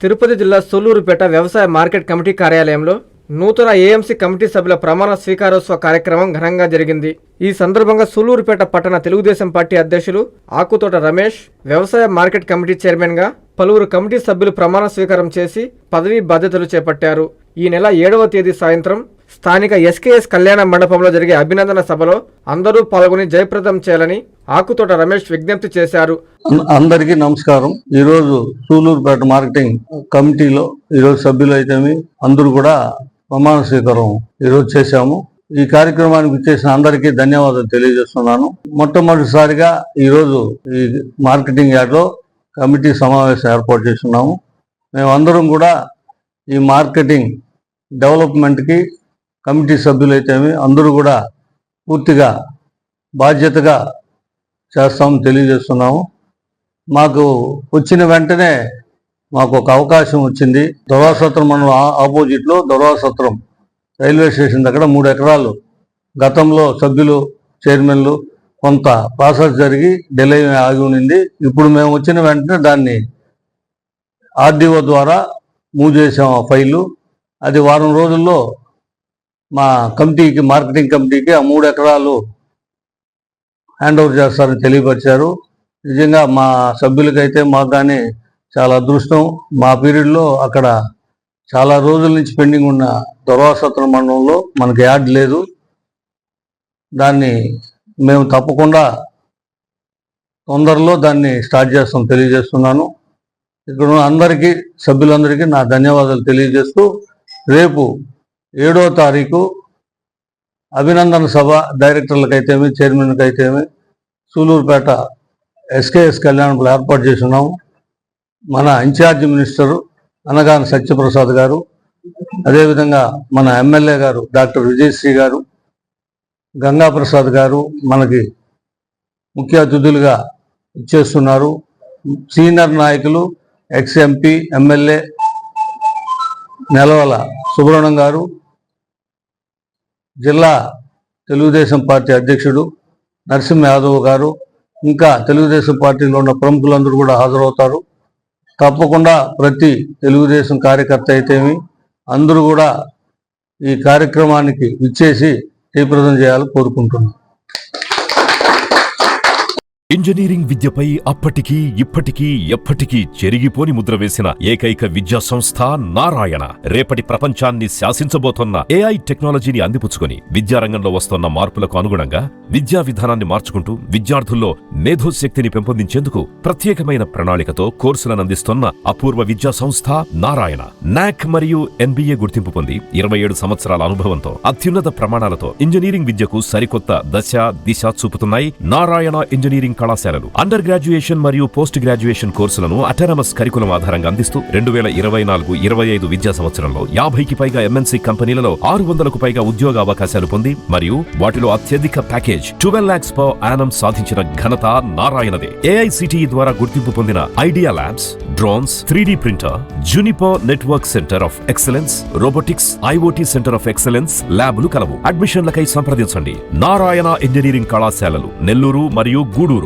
తిరుపతి జిల్లా సూళ్లూరుపేట వ్యవసాయ market committee కార్యాలయంలో నూతన ఏఎంసీ కమిటీ సభ్యుల ప్రమాణ స్వీకారోత్సవ కార్యక్రమం ఘనంగా జరిగింది. ఈ సందర్భంగా సూళ్లూరుపేట పట్టణ తెలుగుదేశం పార్టీ అధ్యక్షులు ఆకుతోట రమేష్, వ్యవసాయ మార్కెట్ కమిటీ చైర్మన్ గా పలువురు కమిటీ సభ్యులు ప్రమాణ స్వీకారం చేసి పదవీ బాధ్యతలు చేపట్టారు. ఈ నెల 7వ తేదీ సాయంత్రం స్థానిక ఎస్కేఎస్ కళ్యాణ మండపంలో జరిగే అభినందన సభలో అందరూ పాల్గొని జయప్రదం చేయాలని ఆకుతోట రమేష్ విజ్ఞప్తి చేశారు. అందరికీ నమస్కారం. ఈరోజు సూళ్లూరుపేట మార్కెటింగ్ కమిటీలో ఈరోజు సభ్యులు అయితే అందరూ కూడా ప్రమాణ స్వీకారం ఈరోజు చేశాము. ఈ కార్యక్రమానికి ఇచ్చేసిన అందరికీ ధన్యవాదాలు తెలియజేస్తున్నాను. మొట్టమొదటిసారిగా ఈరోజు ఈ మార్కెటింగ్ యార్డ్లో కమిటీ సమావేశం ఏర్పాటు చేస్తున్నాము. మేమందరం కూడా ఈ మార్కెటింగ్ డెవలప్మెంట్కి కమిటీ సభ్యులైతే అందరూ కూడా పూర్తిగా బాధ్యతగా చేస్తామని తెలియజేస్తున్నాము. మాకు వచ్చిన వెంటనే మాకు ఒక అవకాశం వచ్చింది. దొరవాసత్రం మనం ఆపోజిట్లో దొరవాసత్రం రైల్వే స్టేషన్ దగ్గర 3 ఎకరాలు గతంలో సభ్యులు చైర్మన్లు కొంత ప్రాసెస్ జరిగి డిలే ఆగి ఉన్నింది. ఇప్పుడు మేము వచ్చిన వెంటనే దాన్ని ఆర్డీఓ ద్వారా మూవ్ చేసాం. ఆ ఫైలు అది వారం రోజుల్లో మా కమిటీకి మార్కెటింగ్ కమిటీకి ఆ 3 ఎకరాలు హ్యాండ్ ఓవర్ చేస్తారని తెలియపరిచారు. నిజంగా మా సభ్యులకైతే మాకు కానీ చాలా అదృష్టం. మా పీరియడ్లో అక్కడ చాలా రోజుల నుంచి పెండింగ్ ఉన్న దొరవాసత్రం మండలంలో మనకి యార్డ్ లేదు. దాన్ని మేము తప్పకుండా తొందరలో దాన్ని స్టార్ట్ చేస్తాం తెలియజేస్తున్నాను. ఇక్కడ అందరికీ సభ్యులందరికీ నా ధన్యవాదాలు తెలియజేస్తూ రేపు 7వ తారీఖు అభినందన సభ డైరెక్టర్లకైతేమి చైర్మన్కైతేమి సూళ్లూరుపేట ఎస్కేఎస్ కళ్యాణంలో ఏర్పాటు చేస్తున్నాము. మన ఇన్ఛార్జి మినిస్టరు అనగాని సత్యప్రసాద్ గారు, అదేవిధంగా మన ఎమ్మెల్యే గారు డాక్టర్ విజయశ్రీ గారు, గంగాప్రసాద్ గారు మనకి ముఖ్య అతిథులుగా ఇచ్చేస్తున్నారు. సీనియర్ నాయకులు ఎక్స్ఎంపీ ఎమ్మెల్యే నెలవల సుబ్రహ్మణ్యం గారు, జిల్లా తెలుగుదేశం పార్టీ అధ్యక్షుడు నరసింహ యాదవ్ గారు, ఇంకా తెలుగుదేశం పార్టీలో ఉన్న ప్రముఖులందరూ కూడా హాజరవుతారు. తప్పకుండా ప్రతి తెలుగుదేశం కార్యకర్త అయితేమి అందరూ కూడా ఈ కార్యక్రమానికి ఇచ్చేసి జయప్రదం చేయాలని కోరుకుంటున్నాను. ఇంజనీరింగ్ విద్యపై అప్పటికీ ఇప్పటికీ ఎప్పటికీ చెరిగిపోని ముద్ర వేసిన ఏకైక విద్యా సంస్థ నారాయణ. రేపటి ప్రపంచాన్ని శాసించబోతోన్న ఏఐ టెక్నాలజీని అందిపుచ్చుకొని విద్యారంగంలో వస్తున్న మార్పులకు అనుగుణంగా విద్యా విధానాన్ని మార్చుకుంటూ విద్యార్థుల్లో మేధోశక్తిని పెంపొందించేందుకు ప్రత్యేకమైన ప్రణాళికతో కోర్సులను అందిస్తున్న అపూర్వ విద్యా సంస్థ నారాయణ. నాక్ మరియు ఎన్బీఏ గుర్తింపు పొంది 27 సంవత్సరాల అనుభవంతో అత్యున్నత ప్రమాణాలతో ఇంజనీరింగ్ విద్యకు సరికొత్త దశ దిశ చూపుతున్నాయి నారాయణ ఇంజనీరింగ్ కళాశాలలు. అండర్ గ్రాడ్యుయేషన్ మరియు పోస్ట్ గ్రాడ్యుయేషన్ కోర్సులను అటానమస్ కరికులం ఆధారంగా అందిస్తూ 2024-25 విద్యా సంవత్సరంలో 50కి పైగా ఎంఎన్సీ కంపెనీలలో 600కు పైగా ఉద్యోగ అవకాశాలు పొంది మరియు వాటిలో అత్యధిక ప్యాకేజ్ 12 lakhs per annum సాధించిన ఘనత నారాయణదే. ఏఐసిటిఈ ద్వారా గుర్తింపు పొందిన idea labs, drones, 3D printer, Juniper network centre of excellence, robotics, IoT centre of excellence ల్యాబులు కలవు. అడ్మిషన్లకై సంప్రదించండి. నారాయణ ఇంజనీరింగ్ కళాశాలలు నెల్లూరు మరియు గూడూరు.